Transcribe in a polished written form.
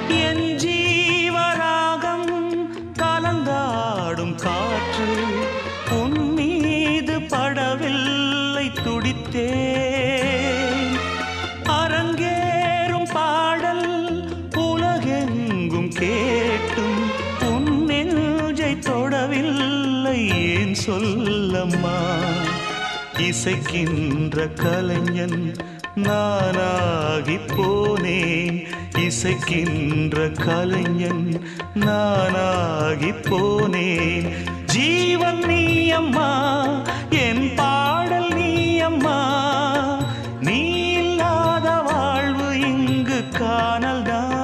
என் ஜீவராகம் கலந்தாடும் காற்று உன் மீது படவில்லை துடித்தேன். அரங்கேறும் பாடல் உலகெங்கும் கேட்டும் உன் நெஞ்சை தொடவில்லை ஏன் சொல்லம்மா. இசைக்கின்ற கலைஞன் நானாகி போனேன். இசைக்கின்ற கலைஞன் நானாகி போனேன். ஜீவன் நீ அம்மா, என் பாடல் நீ அம்மா. நீ இல்லாத வாழ்வு இங்கு காணல்தான்.